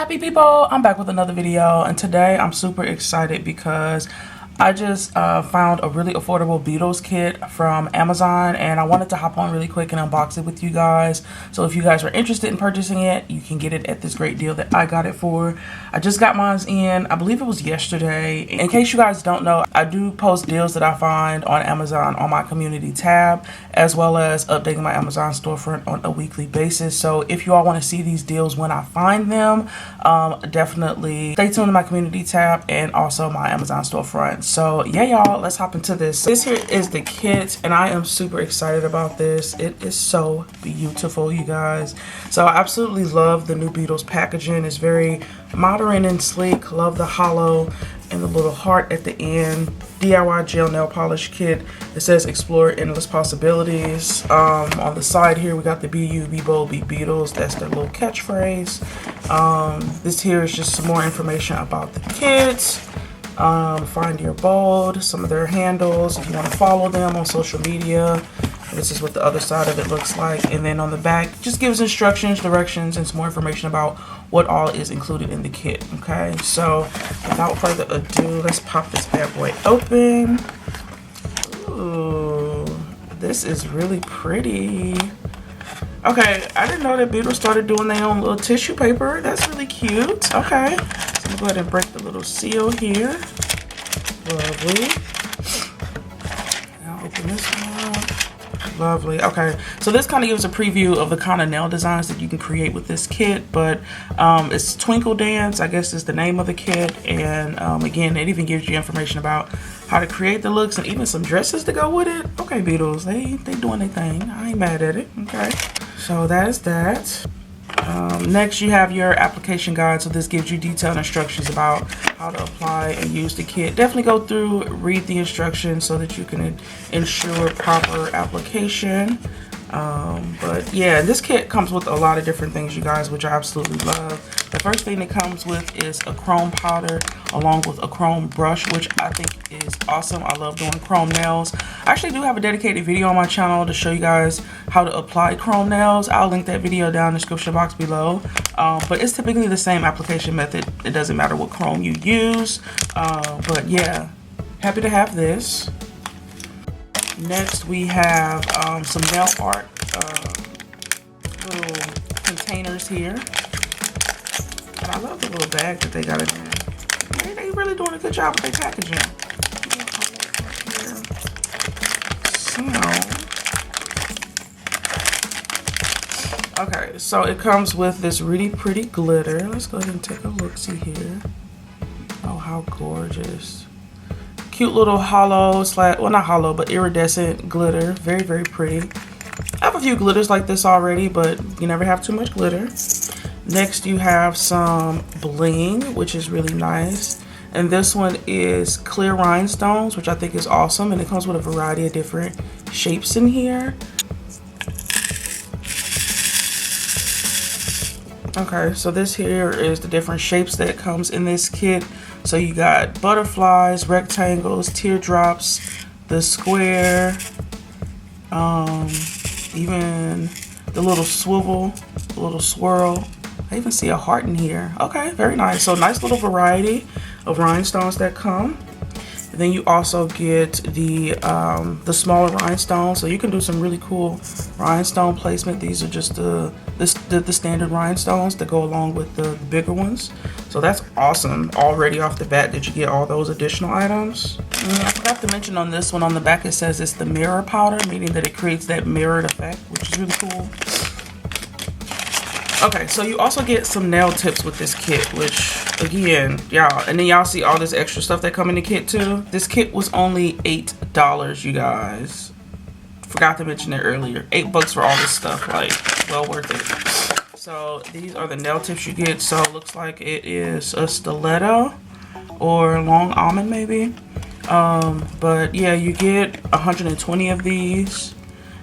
happy people, I'm back with another video, and today I'm super excited because I just found a really affordable Beetles kit from Amazon, and I wanted to hop on really quick and unbox it with you guys. So if you guys are interested in purchasing it, you can get it at this great deal that I got it for. I just got mine in, I believe it was yesterday. In case you guys don't know, I do post deals that I find on Amazon on my community tab, as well as updating my Amazon storefront on a weekly basis. So if you all want to see these deals when I find them, definitely stay tuned to my community tab and also my Amazon storefront. So yeah, y'all, let's hop into this. This here is the kit, and I am super excited about this. It is so beautiful, you guys. So I absolutely love the new Beetles packaging. It's very modern and sleek. Love the hollow and the little heart at the end. DIY gel nail polish kit. It says explore endless possibilities. On the side here we got the be you, be bold, be Beetles. That's their little catchphrase. This here is just some more information about the kit. Find your bold, some of their handles if you want to follow them on social media. This is what the other side of it looks like, and then on the back just gives instructions, directions, and some more information about what all is included in the kit. Okay, so without further ado, let's pop this bad boy open. Ooh, this is really pretty. Okay, I didn't know that Beetles started doing their own little tissue paper. That's really cute. Okay, so I'm gonna go ahead and break the little seal here. Lovely. Now open this one up. Lovely. Okay, so this kind of gives a preview of the kind of nail designs that you can create with this kit, but it's Twinkle Dance, I guess, is the name of the kit. And again, it even gives you information about how to create the looks and even some dresses to go with it. Okay, Beetles, they doing their thing. I ain't mad at it. Okay, so that is that. Next, you have your application guide. So this gives you detailed instructions about how to apply and use the kit. Definitely go through, read the instructions so that you can ensure proper application. But yeah, this kit comes with a lot of different things, you guys, which I absolutely love. The first thing it comes with is a chrome powder along with a chrome brush, which I think is awesome. I love doing chrome nails. I actually do have a dedicated video on my channel to show you guys how to apply chrome nails. I'll link that video down in the description box below. But it's typically the same application method. It doesn't matter what chrome you use. But yeah, happy to have this. Next, we have some nail art little containers here. And I love the little bag that they got in there. They really doing a good job with their packaging. Okay, so it comes with this really pretty glitter. Let's go ahead and take a look-see here. Oh, how gorgeous. Cute little hollow, well, not hollow, but iridescent glitter. Very, very pretty. I have a few glitters like this already, but you never have too much glitter. Next, you have some bling, which is really nice. And this one is clear rhinestones, which I think is awesome. And it comes with a variety of different shapes in here. Okay, so this here is the different shapes that comes in this kit. So you got butterflies, rectangles, teardrops, the square, even the little swivel, the little swirl. I even see a heart in here. Okay, very nice. So nice little variety of rhinestones that come. And then you also get the smaller rhinestones, so you can do some really cool rhinestone placement. These are just the standard rhinestones that go along with the bigger ones. So that's awesome already off the bat that you get all those additional items. I forgot to mention on this one, on the back it says it's the mirror powder, meaning that it creates that mirrored effect, which is really cool. Okay, so you also get some nail tips with this kit, which again, y'all, and then y'all see all this extra stuff that come in the kit too. This kit was only $8, you guys. Forgot to mention it earlier. $8 for all this stuff, like, well worth it. So these are the nail tips you get. So it looks like it is a stiletto or long almond maybe. But yeah, you get 120 of these.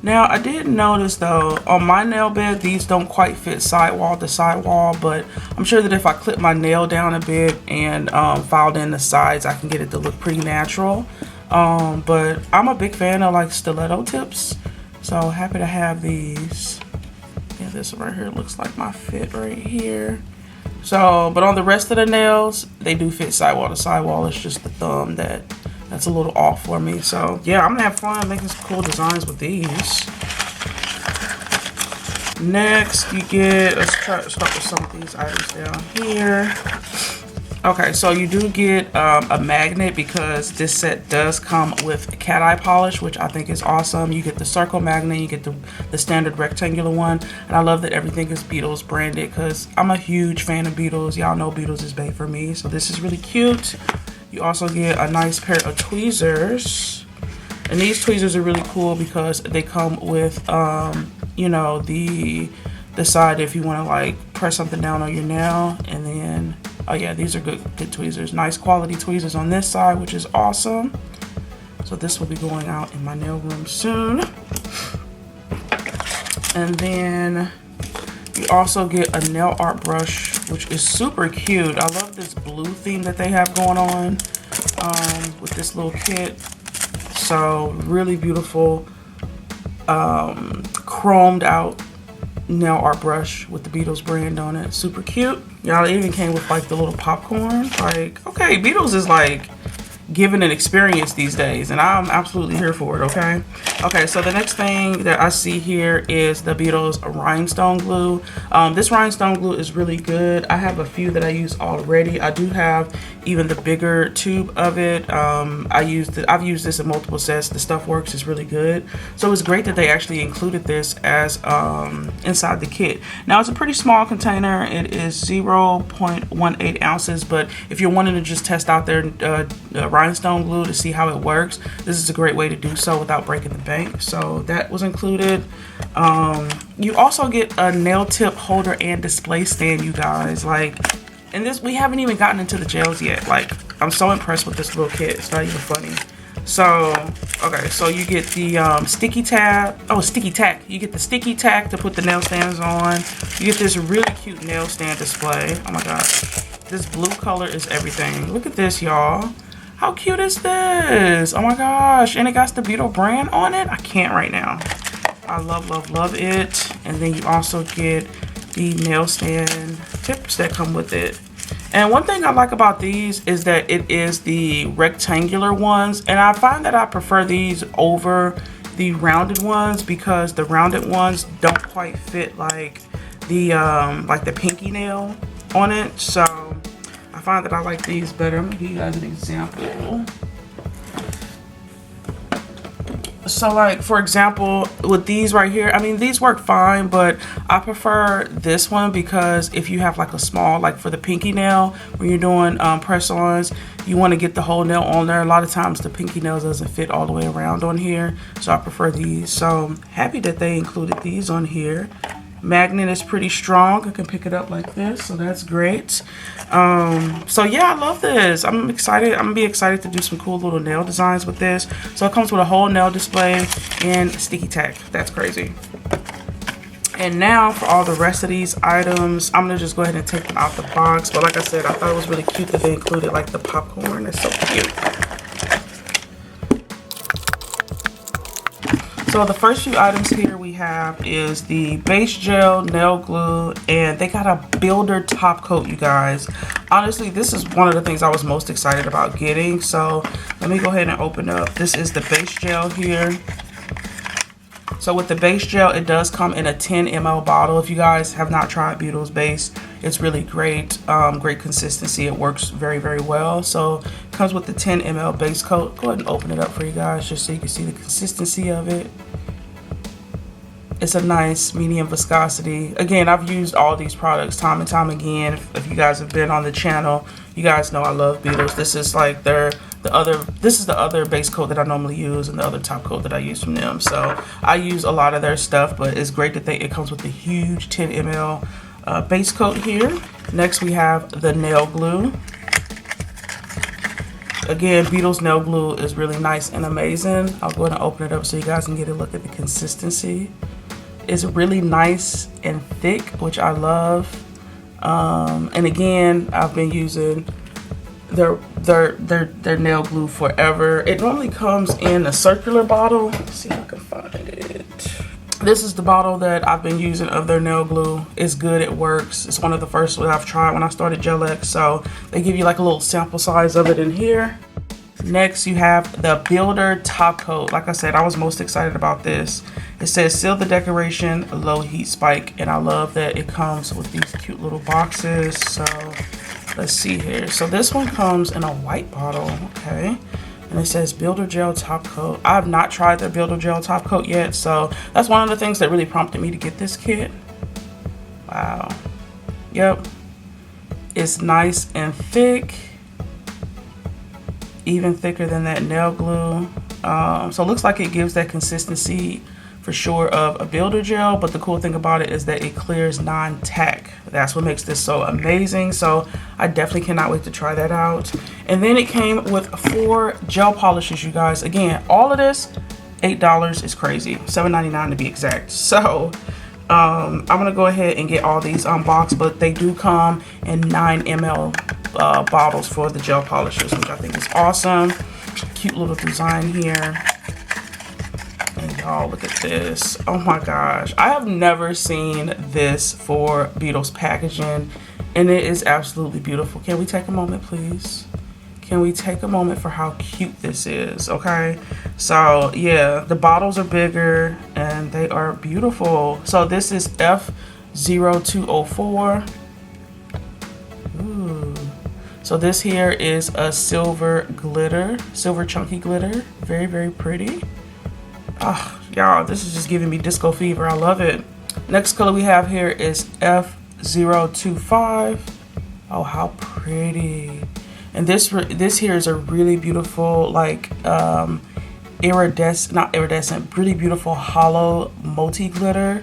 Now, I did notice though, on my nail bed, these don't quite fit sidewall to sidewall, but I'm sure that if I clip my nail down a bit and filed in the sides, I can get it to look pretty natural. But I'm a big fan of like stiletto tips, so happy to have these. Yeah, this one right here looks like my fit right here. So, but on the rest of the nails, they do fit sidewall to sidewall. It's just the thumb that's a little off for me. So yeah, I'm gonna have fun making some cool designs with these. Next, you get, let's try to start with some of these items down here. Okay, so you do get a magnet because this set does come with cat eye polish, which I think is awesome. You get the circle magnet, you get the standard rectangular one, and I love that everything is Beetles branded because I'm a huge fan of Beetles. Y'all know Beetles is big for me, so this is really cute. You also get a nice pair of tweezers, and these tweezers are really cool because they come with, you know, the side if you want to like press something down on your nail, and then oh yeah, these are good tweezers. Nice quality tweezers on this side, which is awesome. So this will be going out in my nail room soon. And then you also get a nail art brush, which is super cute. I love this blue theme that they have going on with this little kit. So really beautiful, chromed out nail art brush with the Beetles brand on it. Super cute. Y'all, it even came with like the little popcorn. Like, okay, Beetles is like giving an experience these days, and I'm absolutely here for it. Okay, so the next thing that I see here is the Beetles rhinestone glue. This rhinestone glue is really good. I have a few that I use already. I do have even the bigger tube of it. I've used this in multiple sets. The stuff works, is really good. So it's great that they actually included this as inside the kit. Now it's a pretty small container. It is 0.18 ounces, but if you're wanting to just test out their rhinestone glue to see how it works, this is a great way to do so without breaking the bank. So that was included. You also get a nail tip holder and display stand, you guys. Like, and this, we haven't even gotten into the gels yet. Like, I'm so impressed with this little kit. It's not even funny. So, okay, so you get the sticky tack. You get the sticky tack to put the nail stands on. You get this really cute nail stand display. Oh my gosh. This blue color is everything. Look at this, y'all. How cute is this? Oh my gosh. And it got the Beetle brand on it. I can't right now. I love, love, love it. And then you also get the nail stand tips that come with it. And one thing I like about these is that it is the rectangular ones, and I find that I prefer these over the rounded ones because the rounded ones don't quite fit like the pinky nail on it. So I find that I like these better. I'm gonna give you guys an example. So like, for example, with these right here, I mean, these work fine, but I prefer this one because if you have like a small, like for the pinky nail, when you're doing press-ons, you want to get the whole nail on there. A lot of times the pinky nails doesn't fit all the way around on here, so I prefer these. So I'm happy that they included these on here. Magnet is pretty strong. I can pick it up like this, so that's great. So yeah, I love this. I'm excited. I'm gonna be excited to do some cool little nail designs with this. So it comes with a whole nail display and sticky tack. That's crazy. And now for all the rest of these items, I'm gonna just go ahead and take them out the box. But like I said, I thought it was really cute that they included like the popcorn. It's so cute. So the first few items here we have is the base gel, nail glue, and they got a builder top coat, you guys. Honestly, this is one of the things I was most excited about getting. So let me go ahead and open up. This is the base gel here. So with the base gel, it does come in a 10 ml bottle. If you guys have not tried Beetles base, it's really great. Great consistency. It works very, very well. So it comes with the 10 ml base coat. Go ahead and open it up for you guys just so you can see the consistency of it. It's a nice medium viscosity. Again, I've used all these products time and time again. If you guys have been on the channel, you guys know I love Beetles. This is like the other base coat that I normally use and the other top coat that I use from them. So I use a lot of their stuff, but it's great that it comes with the huge 10 ml base coat here. Next we have the nail glue. Again, Beetles nail glue is really nice and amazing. I'll go ahead and open it up so you guys can get a look at the consistency. It's really nice and thick, which I love. And again, I've been using their nail glue forever. It normally comes in a circular bottle. Let's see if I can find it. This is the bottle that I've been using of their nail glue. It's good, it works. It's one of the first that I've tried when I started Gel-X, so they give you like a little sample size of it in here. Next, you have the Builder Top Coat. Like I said, I was most excited about this. It says seal the decoration, low heat spike, and I love that it comes with these cute little boxes. So let's see here. So this one comes in a white bottle, okay? And it says Builder Gel Top Coat. I have not tried the Builder Gel Top Coat yet, so that's one of the things that really prompted me to get this kit. Wow. Yep. It's nice and thick. Even thicker than that nail glue. So it looks like it gives that consistency for sure of a builder gel, but the cool thing about it is that it clears non-tack. That's what makes this so amazing. So I definitely cannot wait to try that out. And then it came with 4 gel polishes, you guys. Again, all of this $8 is crazy, $7.99 to be exact. So I'm gonna go ahead and get all these unboxed, but they do come in 9 ml bottles for the gel polishes, which I think is awesome. Cute little design here. And y'all, look at this. Oh my gosh, I have never seen this for Beetles packaging, and it is absolutely beautiful. Can we take a moment, please? Can we take a moment for how cute this is? Okay, so yeah, the bottles are bigger and they are beautiful. So this is F0204. Ooh. So this here is a silver glitter, silver chunky glitter. Very, very pretty. Oh, y'all, this is just giving me disco fever. I love it. Next color we have here is F025. Oh, how pretty. And this here is a really beautiful, like, really beautiful hollow multi glitter.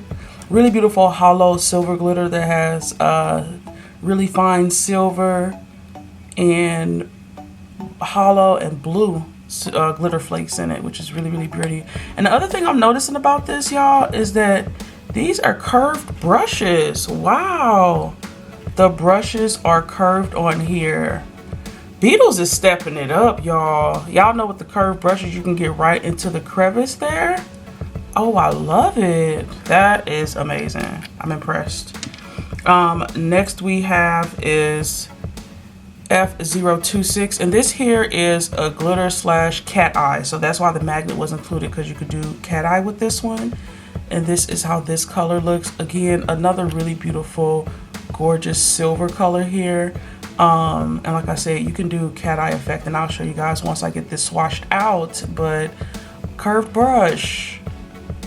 Really beautiful hollow silver glitter that has really fine silver and hollow and blue glitter flakes in it, which is really, really pretty. And the other thing I'm noticing about this, y'all, is that these are curved brushes. Wow. The brushes are curved on here. Beetles is stepping it up, y'all. Y'all know with the curved brushes, you can get right into the crevice there. Oh, I love it. That is amazing. I'm impressed. Next we have is F026, and this here is a glitter slash cat eye. So that's why the magnet was included, because you could do cat eye with this one. And this is how this color looks. Again, another really beautiful, gorgeous silver color here. And like I said, you can do cat eye effect, and I'll show you guys once I get this swatched out. But curved brush.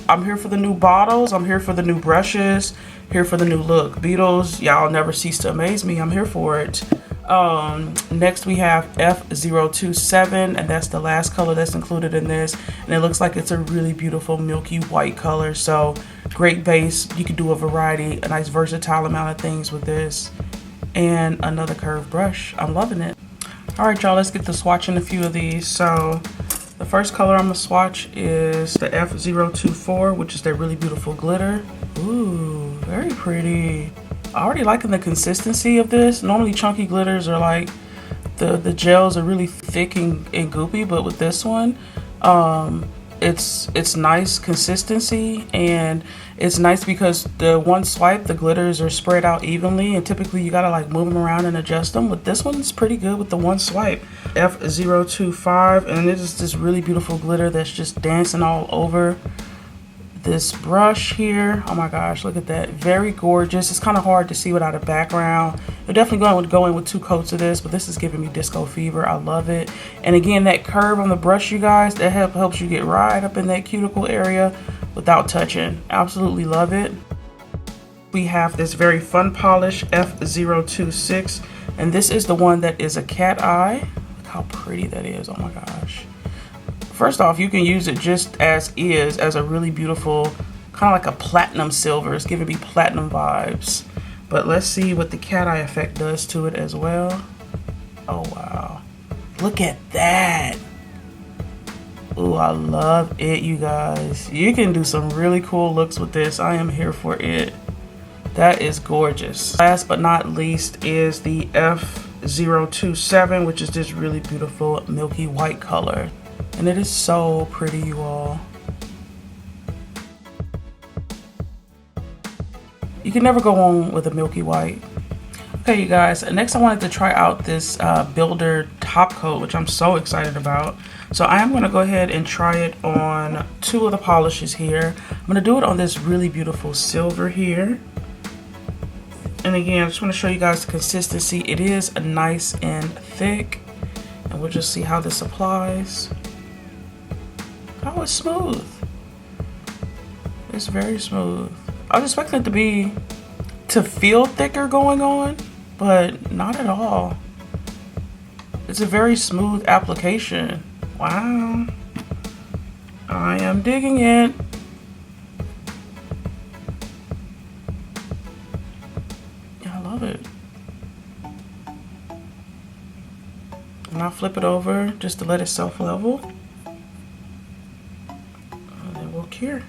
I'm here for the new bottles. I'm here for the new brushes. Here for the new look. Beetles, y'all never cease to amaze me. I'm here for it. Next we have F027, and that's the last color that's included in this, and it looks like it's a really beautiful milky white color. So great base. You could do a variety, a nice versatile amount of things with this. And another curved brush. I'm loving it. All right, y'all, let's get to swatching a few of these. So the first color I'm gonna swatch is the F024, which is that really beautiful glitter. Ooh, very pretty. I already liking the consistency of this. Normally chunky glitters are like, the gels are really thick and goopy, but with this one, it's nice consistency, and it's nice because the one swipe, the glitters are spread out evenly, and typically you gotta like move them around and adjust them. But this one's pretty good with the one swipe. F025, and it is this really beautiful glitter that's just dancing all over this brush here. Oh my gosh, look at that. Very gorgeous. It's kind of hard to see without a background. You're definitely going to go in with 2 coats of this, but this is giving me disco fever. I love it. And again, that curve on the brush, you guys, that helps you get right up in that cuticle area without touching. Absolutely love it. We have this very fun polish, F026, and this is the one that is a cat eye. Look how pretty that is. Oh my gosh. First off, you can use it just as is, as a really beautiful, kind of like a platinum silver. It's giving me platinum vibes. But let's see what the cat eye effect does to it as well. Oh, wow. Look at that. Ooh, I love it, you guys. You can do some really cool looks with this. I am here for it. That is gorgeous. Last but not least is the F027, which is this really beautiful milky white color. And it is so pretty, you all. You can never go wrong with a milky white. Okay, you guys, next I wanted to try out this Builder top coat, which I'm so excited about. So I am going to go ahead and try it on 2 of the polishes here. I'm going to do it on this really beautiful silver here. And again, I just want to show you guys the consistency. It is nice and thick. And we'll just see how this applies. Oh, it's smooth. It's very smooth. I was expecting it to feel thicker going on, but not at all. It's a very smooth application. Wow. I am digging it. Yeah, I love it. And I'll flip it over just to let it self-level. And then we'll cure.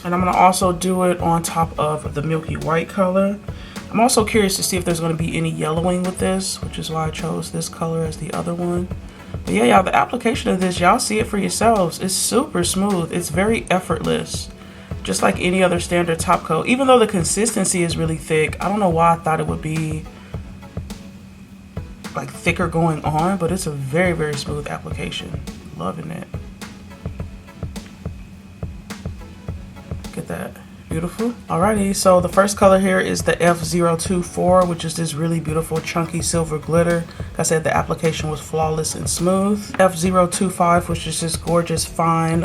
And I'm going to also do it on top of the milky white color. I'm also curious to see if there's going to be any yellowing with this, which is why I chose this color as the other one. But yeah, y'all, the application of this, y'all see it for yourselves. It's super smooth. It's very effortless, just like any other standard top coat. Even though the consistency is really thick, I don't know why I thought it would be like thicker going on, but it's a very, very smooth application. Loving it. Get that. Beautiful. Alrighty, so the first color here is the F024, which is this really beautiful chunky silver glitter. Like I said, the application was flawless and smooth. F025, which is this gorgeous fine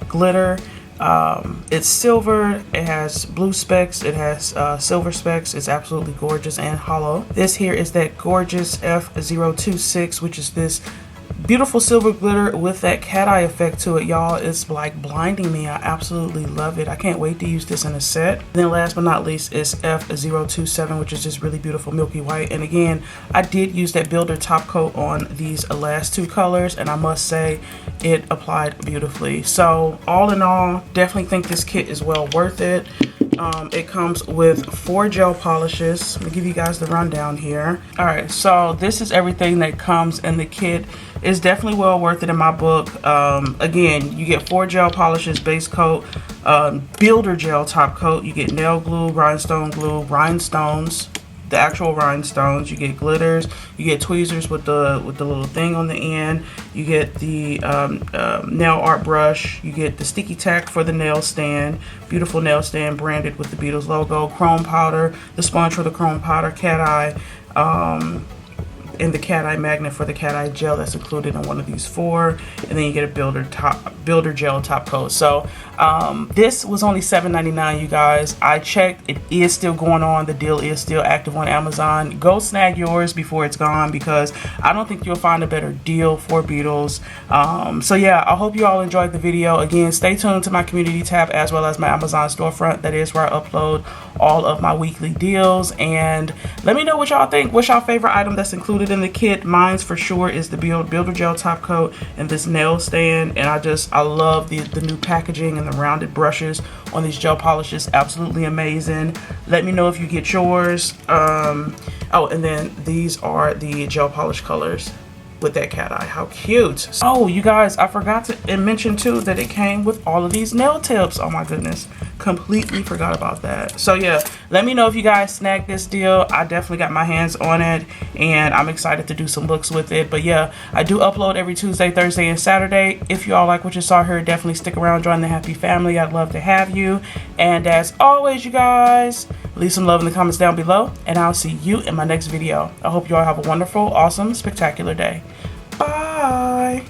glitter. It's silver, it has blue specks, it has silver specks. It's absolutely gorgeous and hollow. This here is that gorgeous F026, which is this beautiful silver glitter with that cat eye effect to it, y'all. It's like blinding me. I absolutely love it. I can't wait to use this in a set. And then last but not least is F027, which is this really beautiful milky white. And again, I did use that Builder top coat on these last 2 colors, and I must say it applied beautifully. So all in all, definitely think this kit is well worth it. It comes with 4 gel polishes. Let me give you guys the rundown here. All right, so this is everything that comes in the kit. It's definitely well worth it in my book. Again, you get 4 gel polishes, base coat, Builder gel top coat. You get nail glue, rhinestones, the actual rhinestones. You get glitters. You get tweezers with the little thing on the end. You get the nail art brush. You get the sticky tack for the nail stand. Beautiful nail stand branded with the Beetles logo. Chrome powder, the sponge for the chrome powder, cat eye, and the cat eye magnet for the cat eye gel that's included in one of these 4. And then you get a Builder gel top coat. So this was only $7.99, you guys. I checked, it is still going on. The deal is still active on Amazon. Go snag yours before it's gone, because I don't think you'll find a better deal for Beetles. So yeah, I hope you all enjoyed the video. Again, stay tuned to my community tab as well as my Amazon storefront. That is where I upload all of my weekly deals. And let me know what y'all think. What's y'all favorite item that's included in the kit? Mine's for sure is the Builder gel top coat and this nail stand. And I love the new packaging and the rounded brushes on these gel polishes. Absolutely amazing. Let me know if you get yours. Oh, and then these are the gel polish colors with that cat eye. How cute. Oh, you guys, I forgot to mention too that it came with all of these nail tips. Oh my goodness, completely forgot about that. So yeah, let me know if you guys snag this deal. I definitely got my hands on it, and I'm excited to do some looks with it. But yeah, I do upload every Tuesday, Thursday, and Saturday. If you all like what you saw here, definitely stick around, join the happy family. I'd love to have you. And as always, you guys, leave some love in the comments down below, and I'll see you in my next video. I hope you all have a wonderful, awesome, spectacular day. Bye.